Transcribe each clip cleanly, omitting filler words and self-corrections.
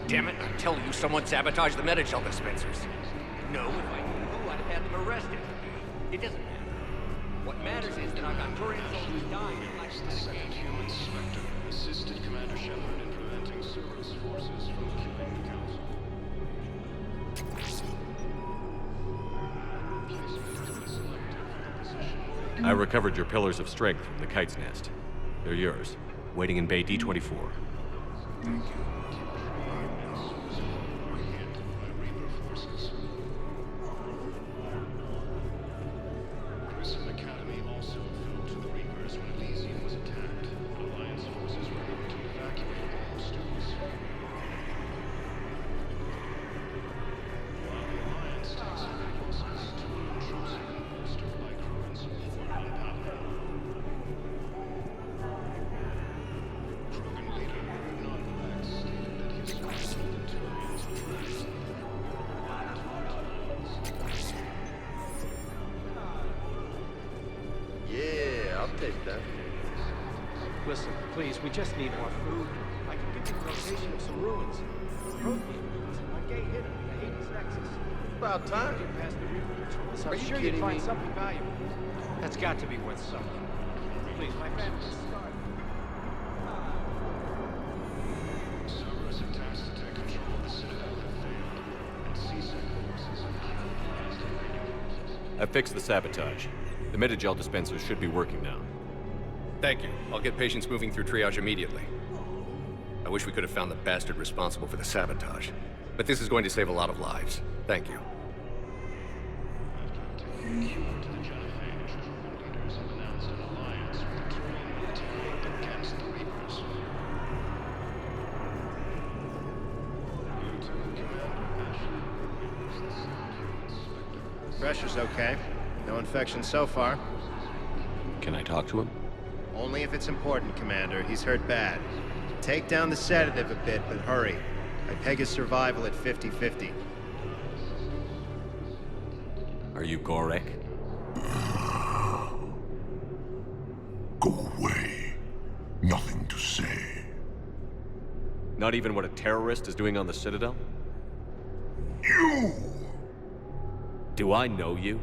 Damn it, I'm telling you, someone sabotaged the Medi-Gel dispensers. No, if I knew who, I'd have had them arrested. It doesn't matter. What matters is that I've got Turian soldiers dying in like Second human Spectre assisted Commander Shepard in preventing Cerberus forces from killing the Council. I recovered your Pillars of Strength from the Kite's Nest. They're yours, waiting in Bay D-24. Thank you. Grissom Academy also fell to the Reapers when Elysium was attacked. Alliance forces were able to evacuate all students. While the Alliance takes heavy losses to an intrusive imposter like Lorenzo Ford on Paladin. Krogan leader Non-Relax stated that he is confident in Turian's trust. Yeah, I'll take that. Listen, please, we just need more food. I can give you a rotation of some ruins. Protein ruins. My gay hit him. The Hades Nexus. About time. Get past the Reaper patrols. Are I'm you sure you'd kidding find me? something valuable. That's got to be worth something. Please, my family's starving. Cerberus attempts to take control of the Citadel have failed, and CSEC forces have killed the last invading forces. I fixed the sabotage. The Medi-Gel dispensers should be working now. Thank you. I'll get patients moving through triage immediately. I wish we could have found the bastard responsible for the sabotage. But this is going to save a lot of lives. Thank you. After obtaining a cure to the genophage, Krogan leaders have announced an alliance with the Turian military against the Reapers. Lieutenant Commander Ashley is the second human Spectre. Pressure's okay. No infection so far. Can I talk to him? Only if it's important, Commander. He's hurt bad. Take down the sedative a bit, but hurry. I peg his survival at 50-50. Are you Gorek? Go away. Nothing to say. Not even what a terrorist is doing on the Citadel? You! Do I know you?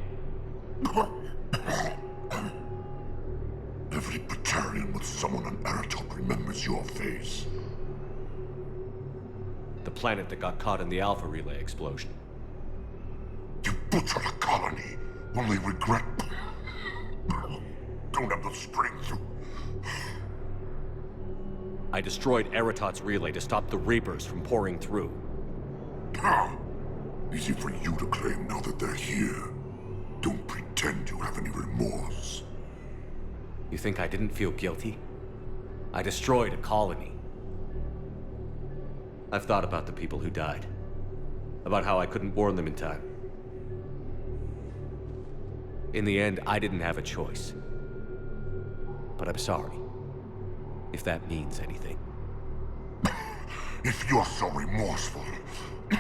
Every Batarian with someone on Aratok remembers your face. The planet that got caught in the Alpha Relay explosion. You butchered a colony. Only regret. Don't have the strength to. I destroyed Eratot's relay to stop the Reapers from pouring through. Easy for you to claim now that they're here. Don't pretend you have any remorse. You think I didn't feel guilty? I destroyed a colony. I've thought about the people who died. About how I couldn't warn them in time. In the end, I didn't have a choice. But I'm sorry. If that means anything. If you're so remorseful, if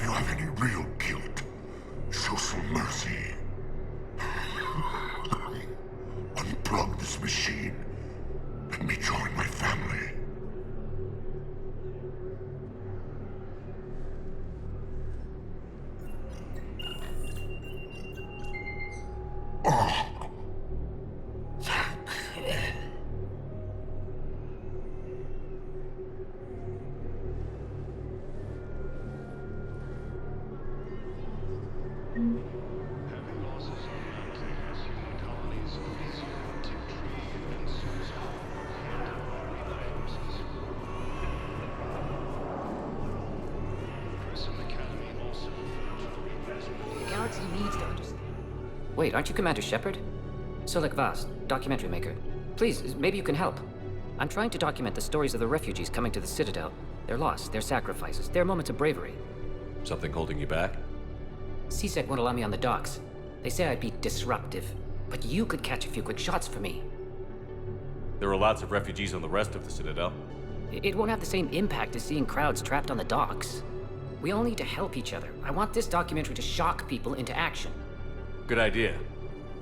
you have any real guilt, show some mercy. Unplug this machine. Let me join my family. Oh. Heavy losses are mounting as human colonies of Elysium, Tigtree, and Susan are handled by relay forces. Grissom Academy also fell to the Reapers. The galaxy needs to understand. Wait, aren't you Commander Shepard? Solek Vast, documentary maker. Please, maybe you can help. I'm trying to document the stories of the refugees coming to the Citadel. Their loss, their sacrifices, their moments of bravery. Something holding you back? CSEC won't allow me on the docks. They say I'd be disruptive. But you could catch a few quick shots for me. There are lots of refugees on the rest of the Citadel. It won't have the same impact as seeing crowds trapped on the docks. We all need to help each other. I want this documentary to shock people into action. Good idea.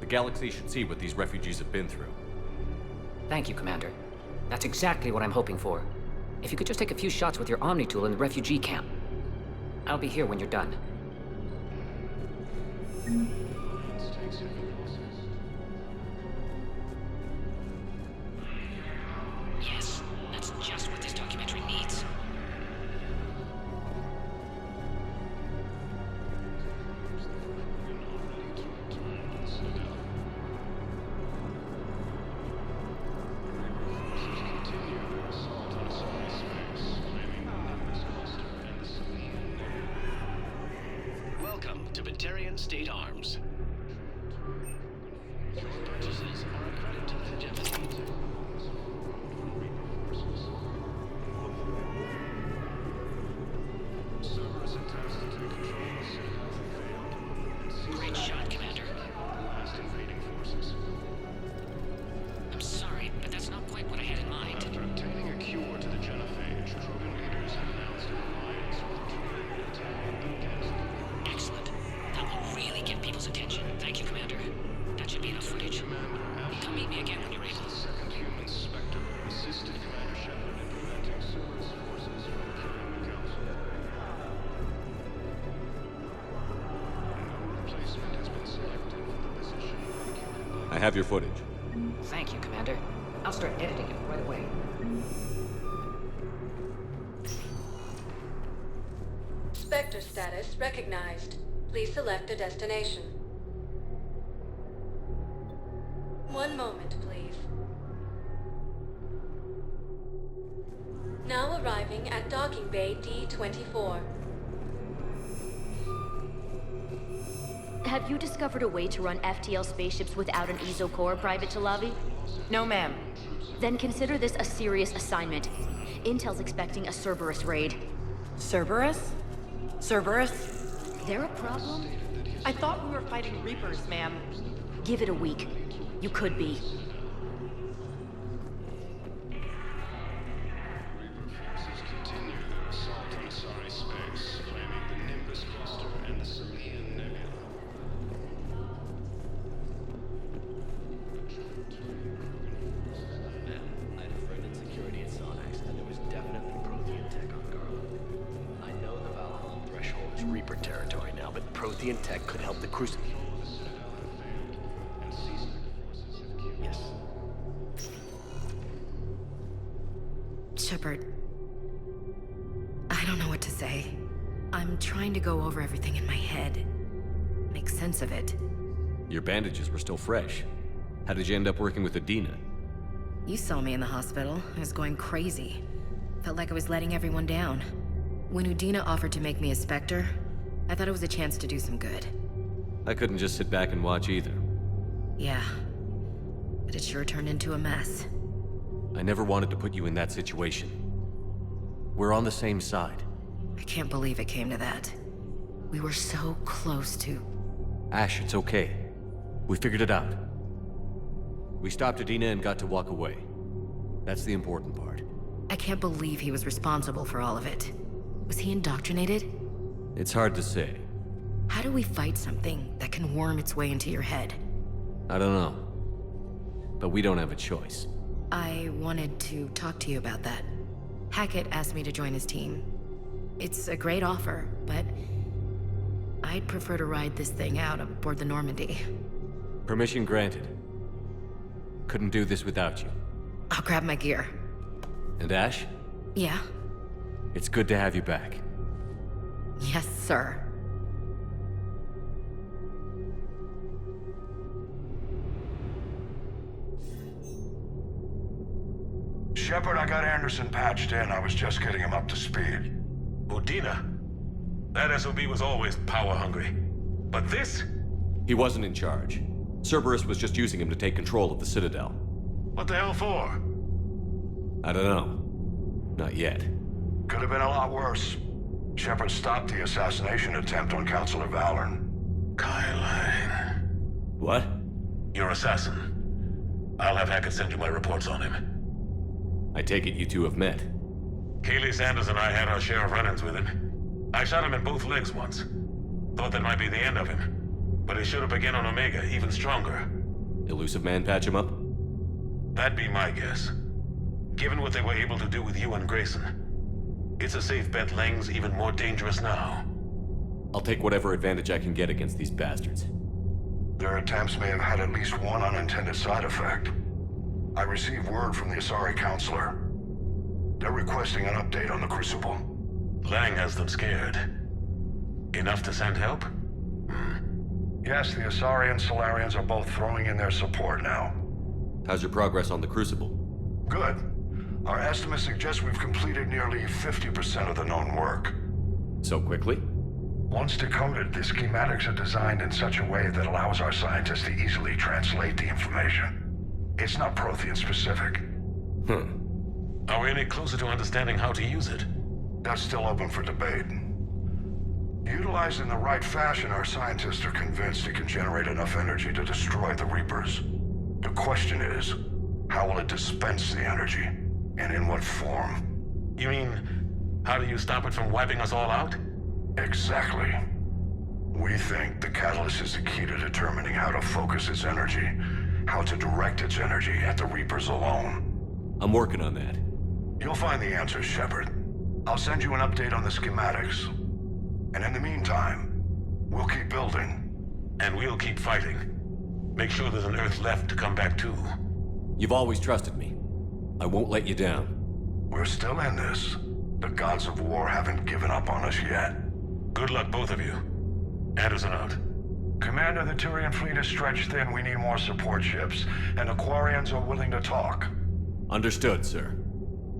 The galaxy should see what these refugees have been through. Thank you, Commander. That's exactly what I'm hoping for. If you could just take a few shots with your Omni tool in the refugee camp. I'll be here when you're done. Yes, that's just what this documentary needs. Welcome to Batarian State Arms. Your purchases are a credit to longevity. Cerberus attempts to take control of the Citadel failed and seized Great shot, Commander. the last invading forces. I'm sorry, but that's not quite what I had in mind. After obtaining a cure to the genophage, Krogan leaders have announced an alliance with the Turian military against the Excellent. That will really get people's attention. Thank you, Commander. That should be enough footage. Commander Ash. Come meet me again when you're able. The second human Spectre assisted Commander Shepard in preventing Cerberus forces from killing the Council. No replacement has been selected for the position vacated by I have your footage. Thank you, Commander. I'll start editing it right away. Spectre status recognized. Please select a destination. One moment, please. Now arriving at Docking Bay D-24. Have you discovered a way to run FTL spaceships without an EZO core, Private Chalavi? No, ma'am. Then consider this a serious assignment. Intel's expecting a Cerberus raid. Cerberus? Cerberus? There a problem? I thought we were fighting Reapers, ma'am. Give it a week. You could be. Reaper forces continue their assault on Asari space, claiming the Nimbus cluster and the Selian Nebula. I had a friend in security at Sonax, and there was definitely Prothean tech on Garland. I know the Valhalla threshold is Reaper territory now, but Prothean tech could help the Crucible. Yes. Shepard. I don't know what to say. I'm trying to go over everything in my head. Make sense of it. Your bandages were still fresh. How did you end up working with Adina? You saw me in the hospital. I was going crazy. Felt like I was letting everyone down. When Udina offered to make me a Spectre, I thought it was a chance to do some good. I couldn't just sit back and watch either. Yeah. But it sure turned into a mess. I never wanted to put you in that situation. We're on the same side. I can't believe it came to that. We were so close to... Ash, it's okay. We figured it out. We stopped Adina and got to walk away. That's the important part. I can't believe he was responsible for all of it. Was he indoctrinated? It's hard to say. How do we fight something that can worm its way into your head? I don't know. But we don't have a choice. I wanted to talk to you about that. Hackett asked me to join his team. It's a great offer, but I'd prefer to ride this thing out aboard the Normandy. Permission granted. Couldn't do this without you. I'll grab my gear. And Ash? Yeah? It's good to have you back. Yes, sir. Shepard, I got Anderson patched in. I was just getting him up to speed. Udina? That SOB was always power-hungry. But this? He wasn't in charge. Cerberus was just using him to take control of the Citadel. What the hell for? I don't know. Not yet. Could have been a lot worse. Shepard stopped the assassination attempt on Counselor Valorn. Kylane. What? Your assassin. I'll have Hackett send you my reports on him. I take it you two have met. Keely Sanders and I had our share of run-ins with him. I shot him in both legs once. Thought that might be the end of him. But he should have begun on Omega, even stronger. Elusive Man patch him up? That'd be my guess. Given what they were able to do with you and Grayson, it's a safe bet Lang's even more dangerous now. I'll take whatever advantage I can get against these bastards. Their attempts may have had at least one unintended side effect. I received word from the Asari Counselor. They're requesting an update on the Crucible. Lang has them scared. Enough to send help? Yes, the Asari and Solarians are both throwing in their support now. How's your progress on the Crucible? Good. Our estimates suggest we've completed nearly 50% of the known work. So quickly? Once decoded, the schematics are designed in such a way that allows our scientists to easily translate the information. It's not Prothean specific. Are we any closer to understanding how to use it? That's still open for debate. Utilized in the right fashion, our scientists are convinced it can generate enough energy to destroy the Reapers. The question is, how will it dispense the energy? And in what form? You mean, how do you stop it from wiping us all out? Exactly. We think the catalyst is the key to determining how to focus its energy, how to direct its energy at the Reapers alone. I'm working on that. You'll find the answers, Shepard. I'll send you an update on the schematics. And in the meantime, we'll keep building. And we'll keep fighting. Make sure there's an Earth left to come back to. You've always trusted me. I won't let you down. We're still in this. The gods of war haven't given up on us yet. Good luck, both of you. Anderson out. Commander, the Turian fleet is stretched thin. We need more support ships. And Aquarians are willing to talk. Understood, sir.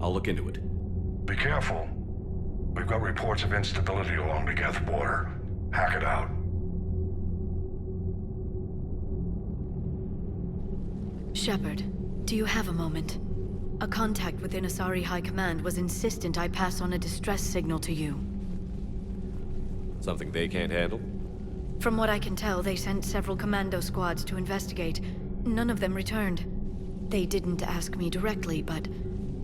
I'll look into it. Be careful. We've got reports of instability along the Geth border. Hack it out. Shepard, do you have a moment? A contact within Asari High Command was insistent I pass on a distress signal to you. Something they can't handle? From what I can tell, they sent several commando squads to investigate. None of them returned. They didn't ask me directly, but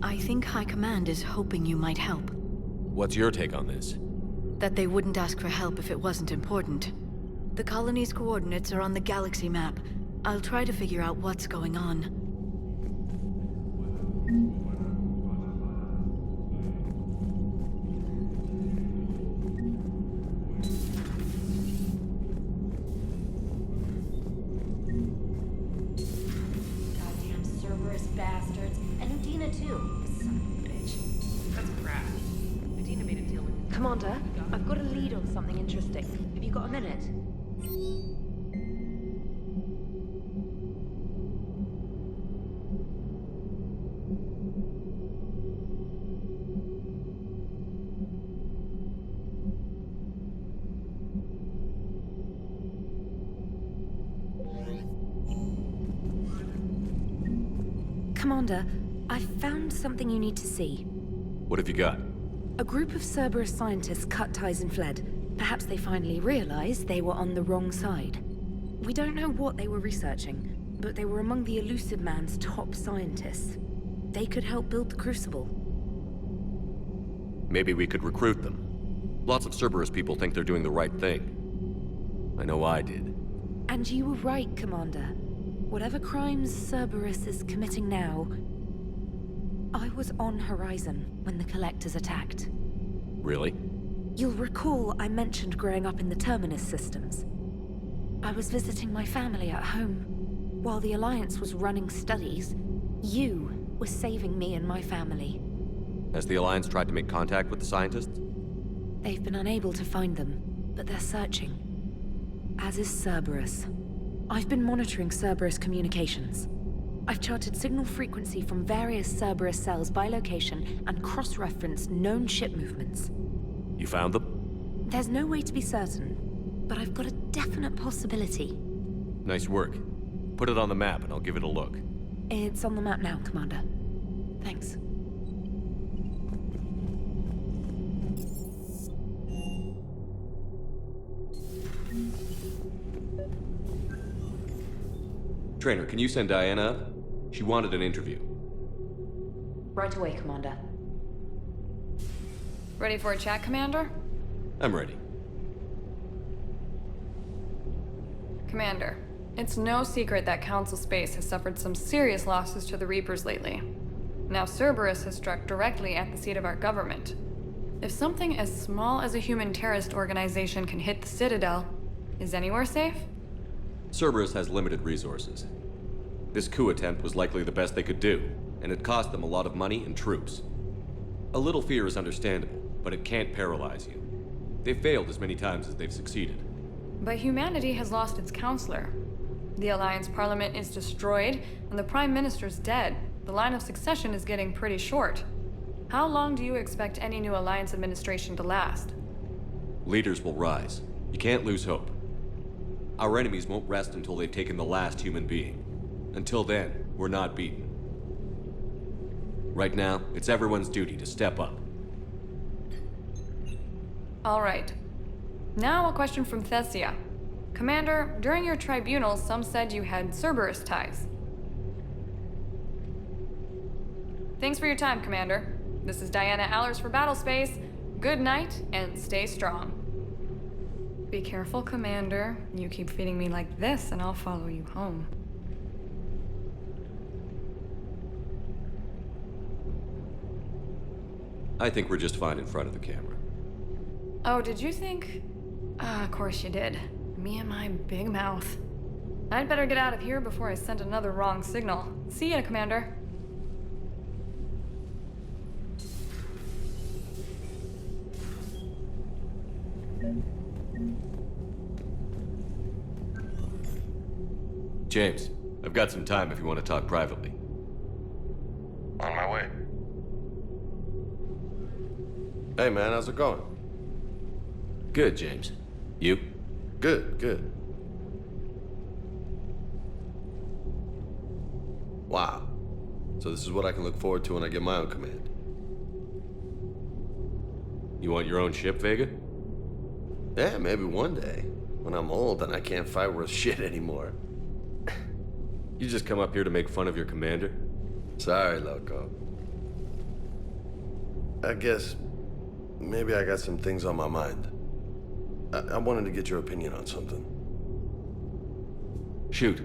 I think High Command is hoping you might help. What's your take on this? That they wouldn't ask for help if it wasn't important. The colony's coordinates are on the galaxy map. I'll try to figure out what's going on. Commander, I've got a lead on something interesting. Have you got a minute? Commander, I found something you need to see. What have you got? A group of Cerberus scientists cut ties and fled. Perhaps they finally realized they were on the wrong side. We don't know what they were researching, but they were among the Elusive Man's top scientists. They could help build the Crucible. Maybe we could recruit them. Lots of Cerberus people think they're doing the right thing. I know I did. And you were right, Commander. Whatever crimes Cerberus is committing now, I was on Horizon when the Collectors attacked. Really? You'll recall I mentioned growing up in the Terminus systems. I was visiting my family at home. While the Alliance was running studies, you were saving me and my family. Has the Alliance tried to make contact with the scientists? They've been unable to find them, but they're searching. As is Cerberus. I've been monitoring Cerberus communications. I've charted signal frequency from various Cerberus cells by location and cross-referenced known ship movements. You found them? There's no way to be certain, but I've got a definite possibility. Nice work. Put it on the map and I'll give it a look. It's on the map now, Commander. Thanks. Trainer, can you send Diana up? She wanted an interview. Right away, Commander. Ready for a chat, Commander? I'm ready. Commander, it's no secret that Council Space has suffered some serious losses to the Reapers lately. Now Cerberus has struck directly at the seat of our government. If something as small as a human terrorist organization can hit the Citadel, is anywhere safe? Cerberus has limited resources. This coup attempt was likely the best they could do, and it cost them a lot of money and troops. A little fear is understandable, but it can't paralyze you. They've failed as many times as they've succeeded. But humanity has lost its counselor. The Alliance Parliament is destroyed, and the Prime Minister's dead. The line of succession is getting pretty short. How long do you expect any new Alliance administration to last? Leaders will rise. You can't lose hope. Our enemies won't rest until they've taken the last human being. Until then, we're not beaten. Right now, it's everyone's duty to step up. All right. Now a question from Thessia. Commander, during your tribunal, some said you had Cerberus ties. Thanks for your time, Commander. This is Diana Allers for Battlespace. Good night, and stay strong. Be careful, Commander. You keep feeding me like this, and I'll follow you home. I think we're just fine in front of the camera. Oh, did you think? Of course you did. Me and my big mouth. I'd better get out of here before I send another wrong signal. See ya, Commander. James, I've got some time if you want to talk privately. On my way. Hey man, how's it going? Good, James. You? Good, good. Wow. So this is what I can look forward to when I get my own command. You want your own ship, Vega? Yeah, maybe one day. When I'm old and I can't fight worth shit anymore. You just come up here to make fun of your commander? Sorry, Loco. I guess maybe I got some things on my mind. I wanted to get your opinion on something. Shoot.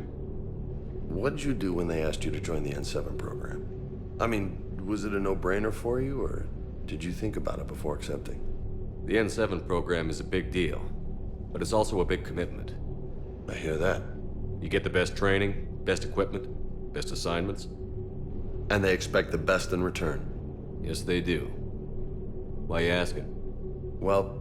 What'd you do when they asked you to join the N7 program? I mean, was it a no-brainer for you, or did you think about it before accepting? The N7 program is a big deal, but it's also a big commitment. I hear that. You get the best training, best equipment, best assignments. And they expect the best in return. Yes, they do. Why you asking? Well,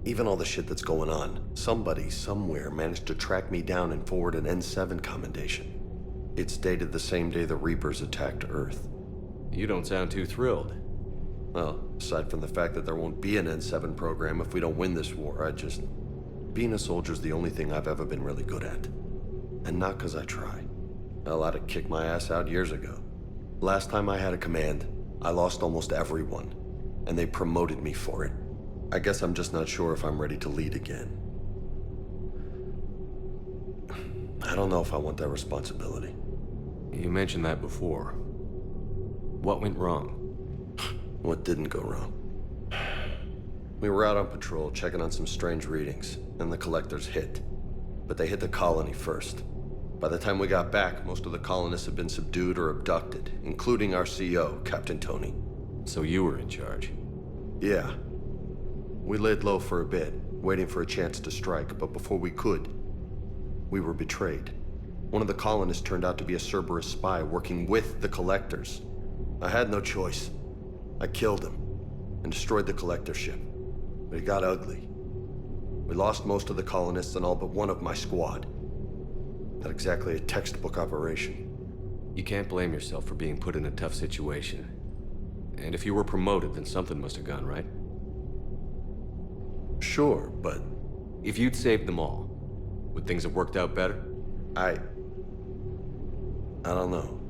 even all the shit that's going on, somebody somewhere managed to track me down and forward an N7 commendation. It's dated the same day the Reapers attacked Earth. You don't sound too thrilled. Well, aside from the fact that there won't be an N7 program if we don't win this war, being a soldier's the only thing I've ever been really good at. And not because I try. Hell, I'd have kicked my ass out years ago. Last time I had a command, I lost almost everyone, and they promoted me for it. I guess I'm just not sure if I'm ready to lead again. I don't know if I want that responsibility. You mentioned that before. What went wrong? What didn't go wrong? We were out on patrol, checking on some strange readings, and the collectors hit. But they hit the colony first. By the time we got back, most of the colonists had been subdued or abducted, including our CO, Captain Tony. So you were in charge? Yeah. We laid low for a bit, waiting for a chance to strike, but before we could, we were betrayed. One of the colonists turned out to be a Cerberus spy working with the collectors. I had no choice. I killed him and destroyed the collector ship. But it got ugly. We lost most of the colonists and all but one of my squad. Not exactly a textbook operation. You can't blame yourself for being put in a tough situation. And if you were promoted, then something must have gone right. Sure, but... If you'd saved them all, would things have worked out better? I don't know.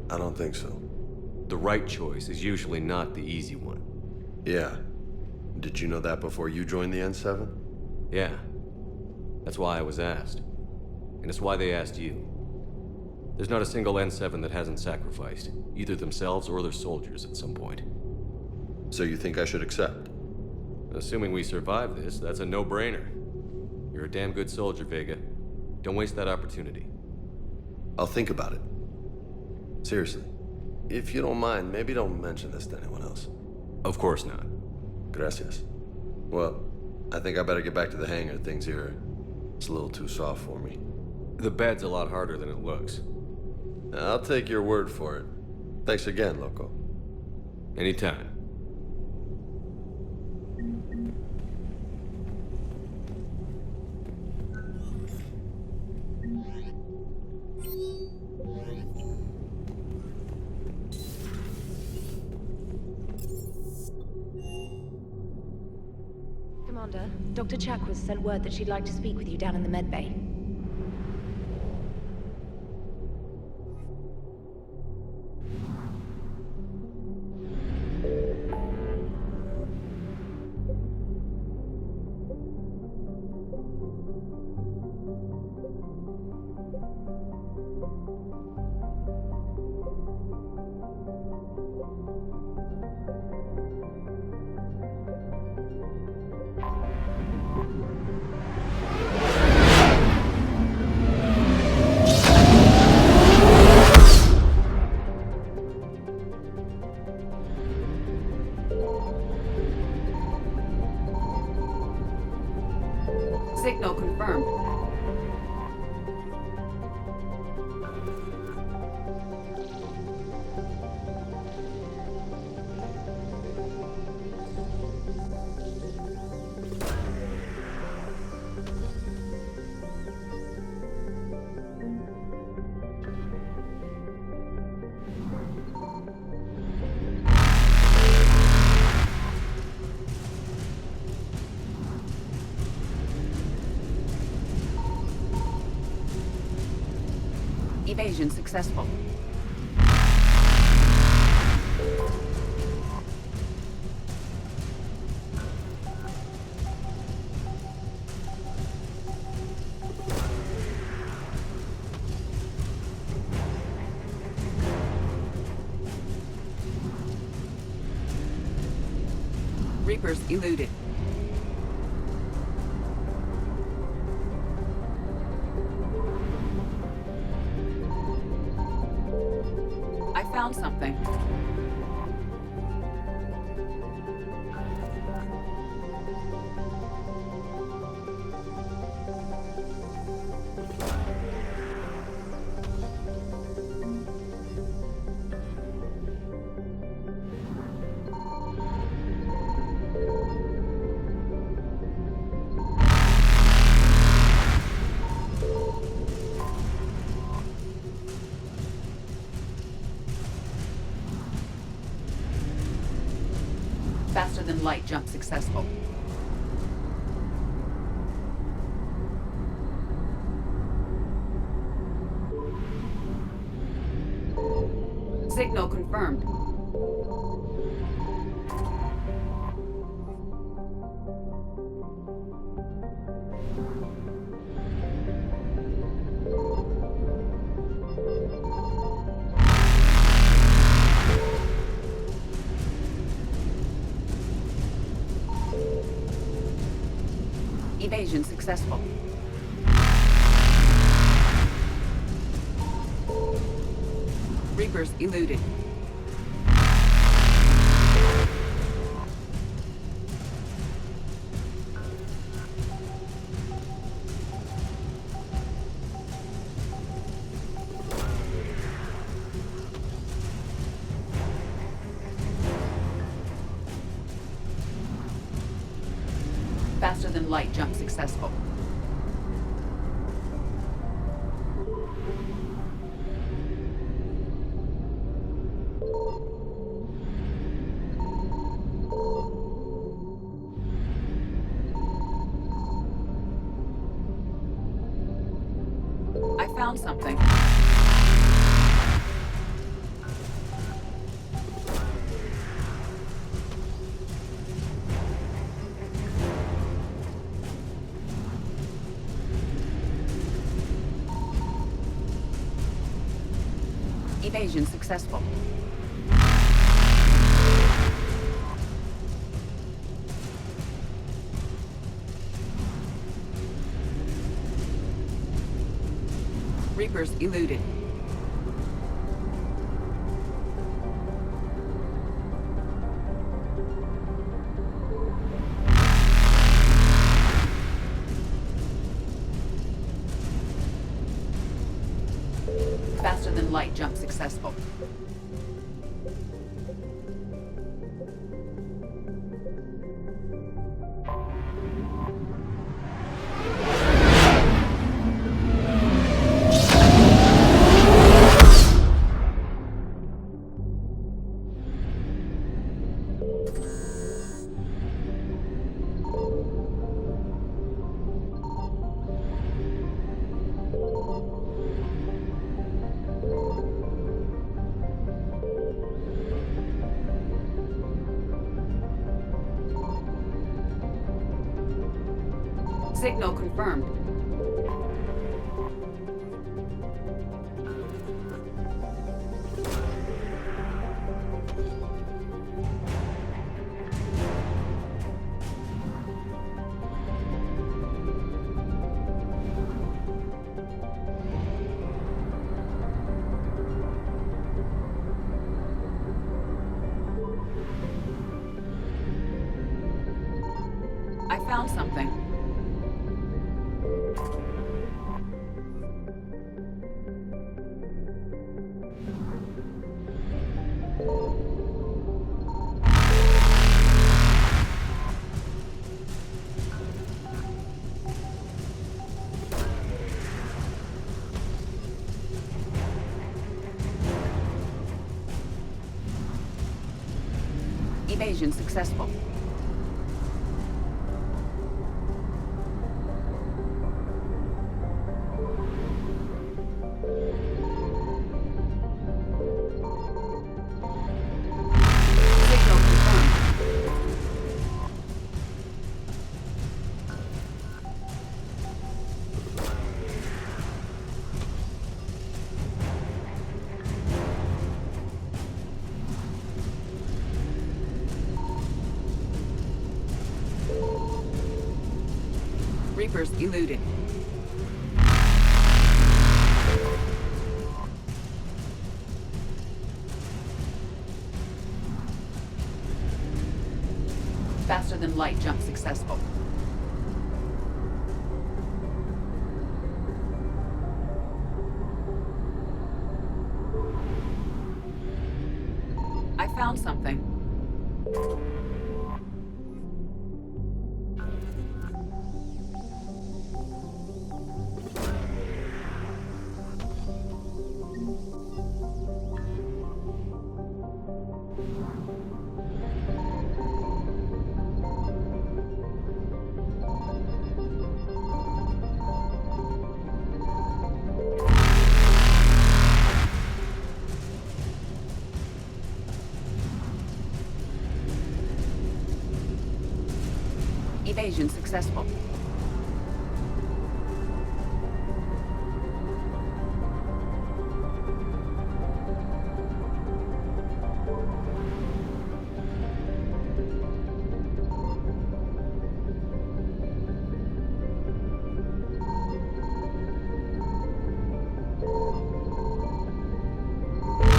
I don't think so. The right choice is usually not the easy one. Yeah. Did you know that before you joined the N7? Yeah. That's why I was asked. And it's why they asked you. There's not a single N7 that hasn't sacrificed, either themselves or their soldiers at some point. So you think I should accept? Assuming we survive this, that's a no-brainer. You're a damn good soldier, Vega. Don't waste that opportunity. I'll think about it. Seriously. If you don't mind, maybe don't mention this to anyone else. Of course not. Gracias. Well, I think I better get back to the hangar. Things here, it's a little too soft for me. The bed's a lot harder than it looks. I'll take your word for it. Thanks again, Loco. Anytime. Commander, Dr. Chakwas sent word that she'd like to speak with you down in the medbay. Signal confirmed. Evasion successful. Reapers eluded. I found something. Faster than light jump successful. Signal confirmed. Evasion successful. Reapers eluded. Faster than light jump successful. I found something. Evasion successful. Reapers eluded. Faster than light jump successful. Signal confirmed. I found something. Evasion successful. Signal confirmed. Reapers eluded. Faster than light jump successful. I found something. Evasion successful.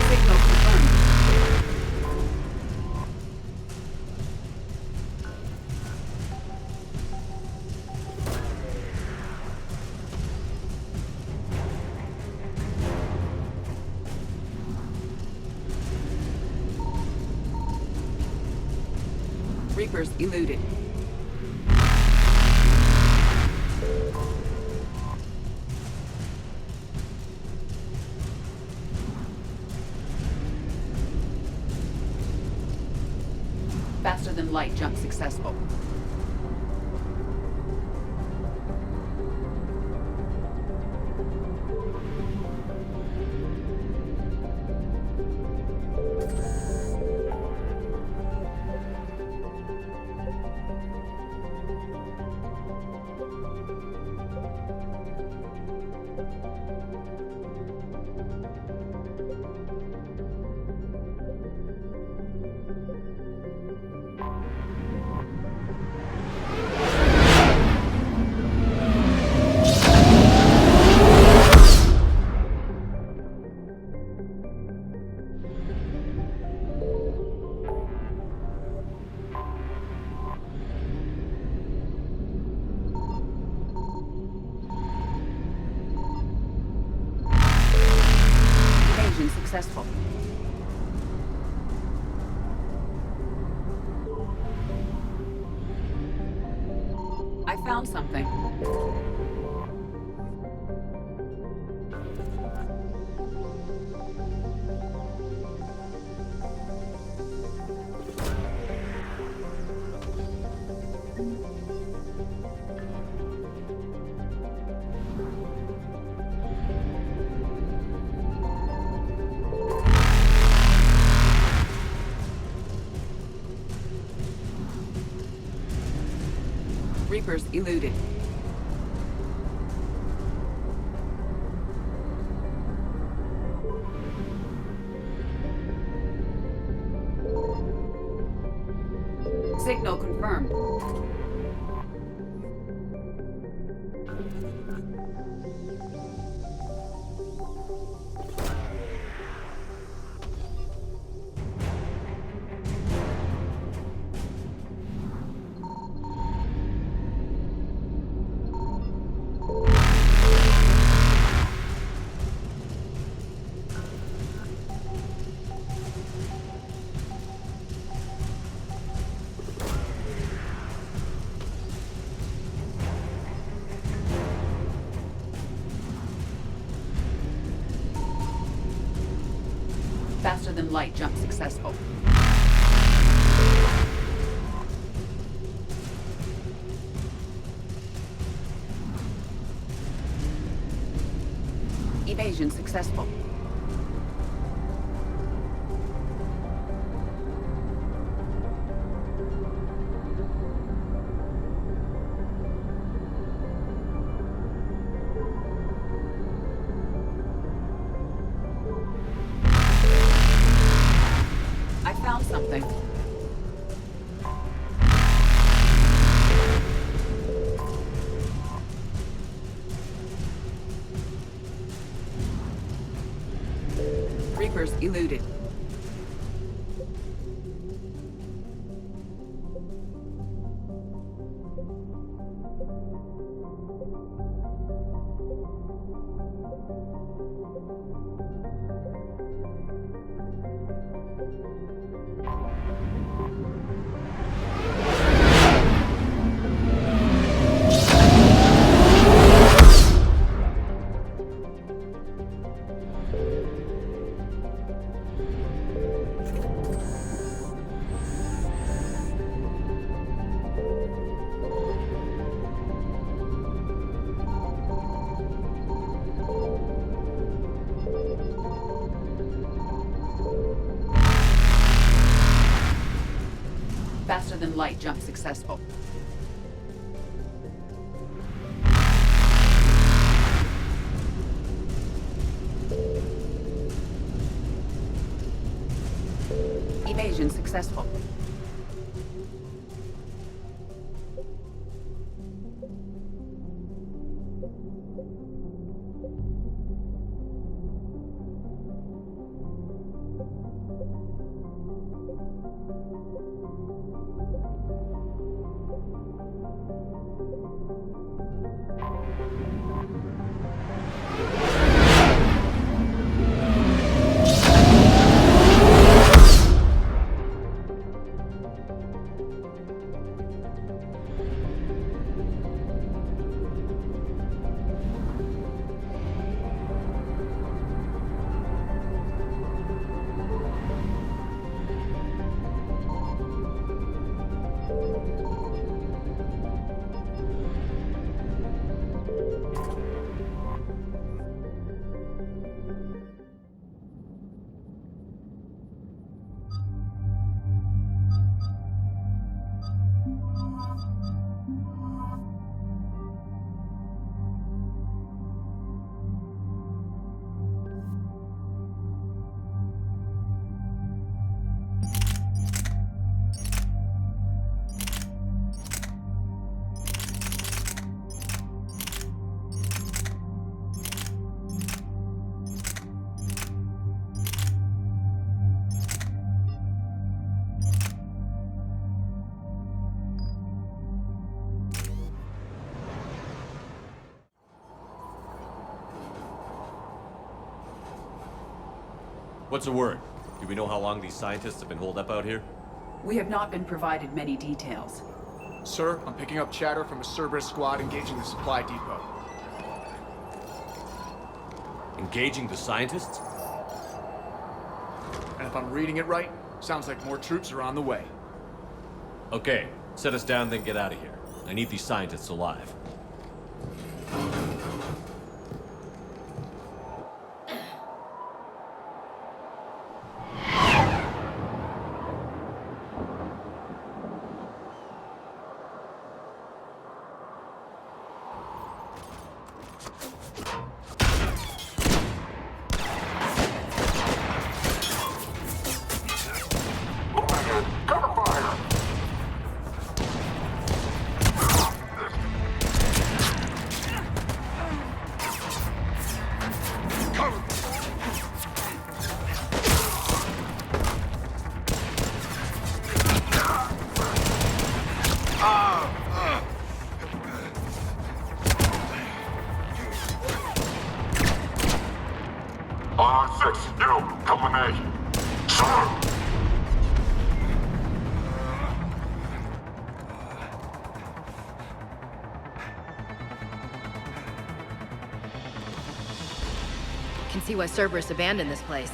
Signal confirmed. Reapers eluded. Faster than light jump successful. successful. I found something. Reapers eluded. Signal confirmed. Faster than light jump successful. Evasion successful. I found something. Reapers eluded. Faster than light jump successful. Evasion successful. What's the word? Do we know how long these scientists have been holed up out here? We have not been provided many details. Sir, I'm picking up chatter from a Cerberus squad engaging the supply depot. Engaging the scientists? And if I'm reading it right, sounds like more troops are on the way. Okay, set us down, then get out of here. I need these scientists alive. R6, you, come with me. Sir! Can see why Cerberus abandoned this place.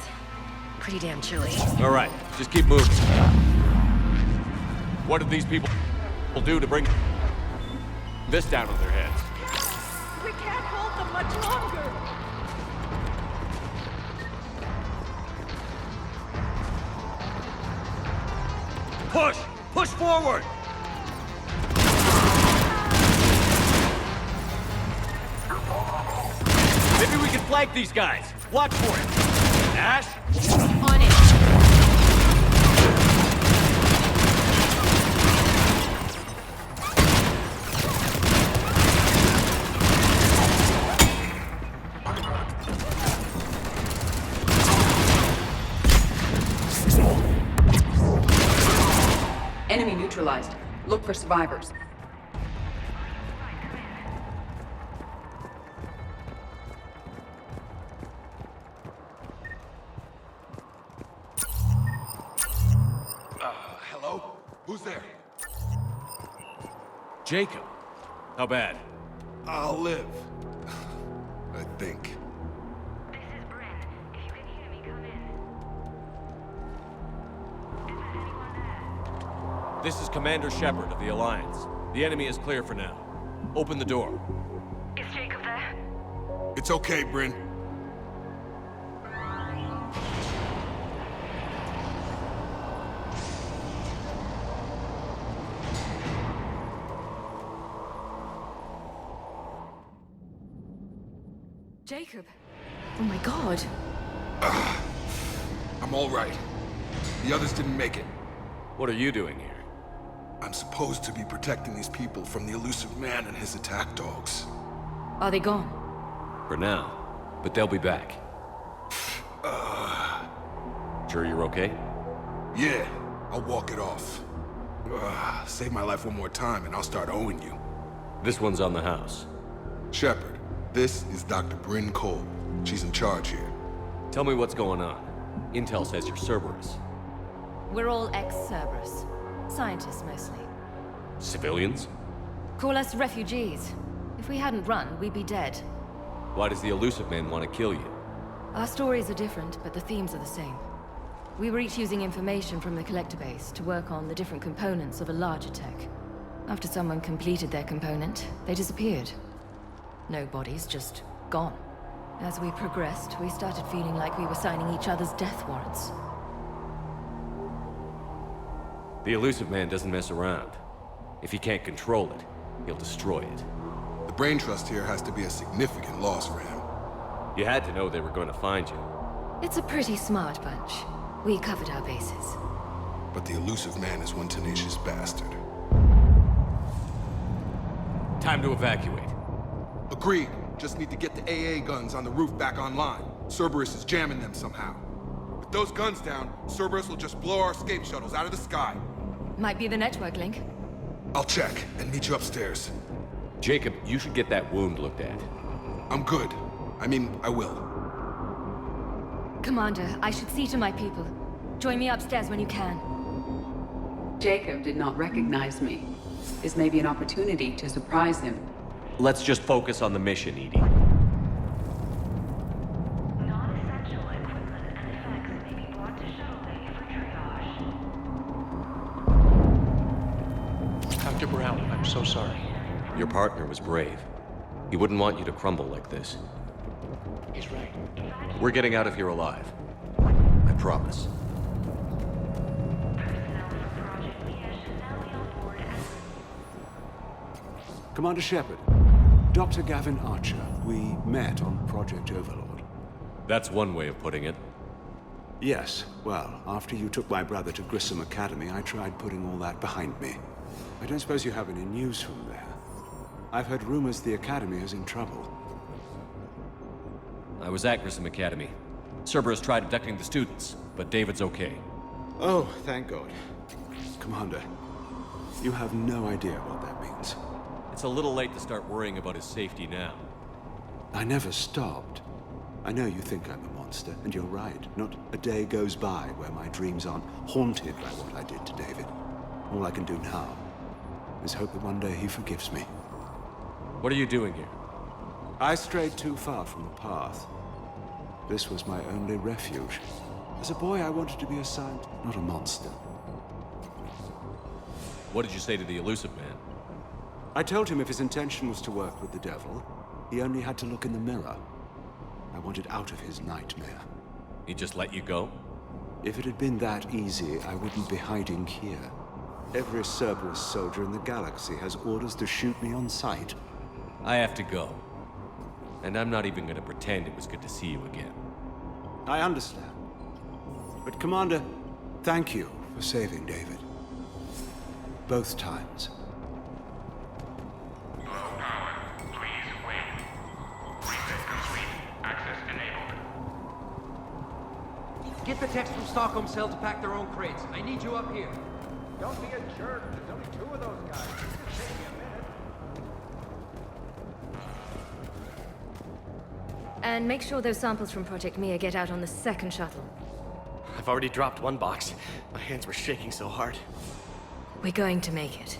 Pretty damn chilly. All right, just keep moving. What did these people do to bring this down on their heads? We can't hold them much longer. Push! Push forward! Maybe we can flank these guys. Watch for it. Ash? On it. Enemy neutralized. Look for survivors. Hello? Who's there? Jacob. How bad? I'll live. I think. This is Commander Shepard of the Alliance. The enemy is clear for now. Open the door. Is Jacob there? It's okay, Bryn. Jacob. Oh my god. I'm all right. The others didn't make it. What are you doing here? I'm supposed to be protecting these people from the elusive man and his attack dogs. Are they gone? For now. But they'll be back. Sure you're okay? Yeah, I'll walk it off. Save my life one more time and I'll start owing you. This one's on the house. Shepard, this is Dr. Bryn Cole. She's in charge here. Tell me what's going on. Intel says you're Cerberus. We're all ex-Cerberus. Scientists, mostly. Civilians? Call us refugees. If we hadn't run, we'd be dead. Why does the elusive man want to kill you? Our stories are different, but the themes are the same. We were each using information from the collector base to work on the different components of a larger tech. After someone completed their component, they disappeared. No bodies, just gone. As we progressed, we started feeling like we were signing each other's death warrants. The elusive man doesn't mess around. If he can't control it, he'll destroy it. The brain trust here has to be a significant loss for him. You had to know they were going to find you. It's a pretty smart bunch. We covered our bases. But the elusive man is one tenacious bastard. Time to evacuate. Agreed. Just need to get the AA guns on the roof back online. Cerberus is jamming them somehow. With those guns down, Cerberus will just blow our escape shuttles out of the sky. Might be the network link. I'll check and meet you upstairs. Jacob, you should get that wound looked at. I'm good. I mean, I will. Commander, I should see to my people. Join me upstairs when you can. Jacob did not recognize me. This may be an opportunity to surprise him. Let's just focus on the mission, Edie. Dr. Brown, I'm so sorry. Your partner was brave. He wouldn't want you to crumble like this. He's right. We're getting out of here alive. I promise. Commander Shepard, Dr. Gavin Archer, we met on Project Overlord. That's one way of putting it. Yes, well, after you took my brother to Grissom Academy, I tried putting all that behind me. I don't suppose you have any news from there. I've heard rumors the Academy is in trouble. I was at Grissom Academy. Cerberus tried abducting the students, but David's okay. Oh, thank God. Commander, you have no idea what that means. It's a little late to start worrying about his safety now. I never stopped. I know you think I'm a monster, and you're right. Not a day goes by where my dreams aren't haunted by what I did to David. All I can do now is hope that one day he forgives me. What are you doing here? I strayed too far from the path. This was my only refuge. As a boy, I wanted to be a scientist, not a monster. What did you say to the Illusive Man? I told him if his intention was to work with the devil, he only had to look in the mirror. I wanted out of his nightmare. He just let you go? If it had been that easy, I wouldn't be hiding here. Every Cerberus soldier in the galaxy has orders to shoot me on sight. I have to go. And I'm not even gonna pretend it was good to see you again. I understand. But Commander, thank you for saving David. Both times. Get the techs from Stockholm Cell to pack their own crates. I need you up here. Don't be a jerk. There's only 2 of those guys. It's just taking a minute. And make sure those samples from Project Mia get out on the second shuttle. I've already dropped one box. My hands were shaking so hard. We're going to make it.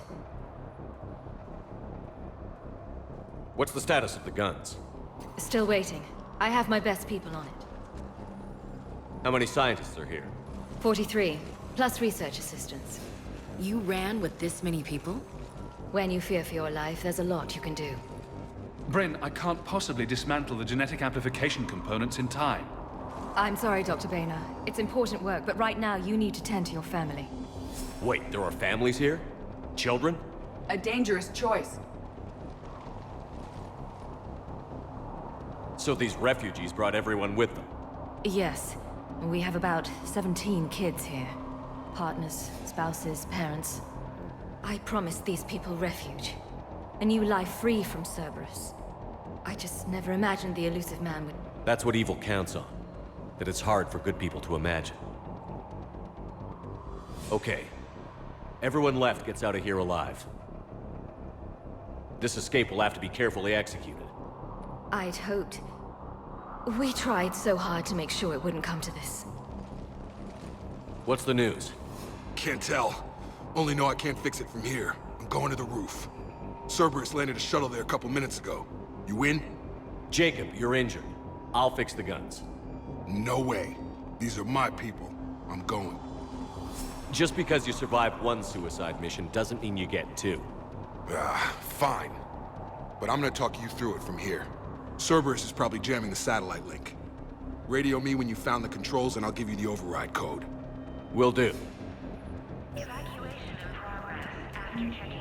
What's the status of the guns? Still waiting. I have my best people on it. How many scientists are here? 43, plus research assistants. You ran with this many people? When you fear for your life, there's a lot you can do. Bryn, I can't possibly dismantle the genetic amplification components in time. I'm sorry, Dr. Boehner. It's important work, but right now you need to tend to your family. Wait, there are families here? Children? A dangerous choice. So these refugees brought everyone with them? Yes. We have about 17 kids here. Partners, spouses, parents. I promised these people refuge. A new life free from Cerberus. I just never imagined the Illusive Man would... That's what evil counts on. That it's hard for good people to imagine. Okay. Everyone left gets out of here alive. This escape will have to be carefully executed. I'd hoped. We tried so hard to make sure it wouldn't come to this. What's the news? Can't tell. Only know I can't fix it from here. I'm going to the roof. Cerberus landed a shuttle there a couple minutes ago. You in? Jacob, you're injured. I'll fix the guns. No way. These are my people. I'm going. Just because you survived one suicide mission doesn't mean you get 2. Fine. But I'm gonna talk you through it from here. Cerberus is probably jamming the satellite link. Radio me when you found the controls and I'll give you the override code. Will do. Evacuation in progress after checking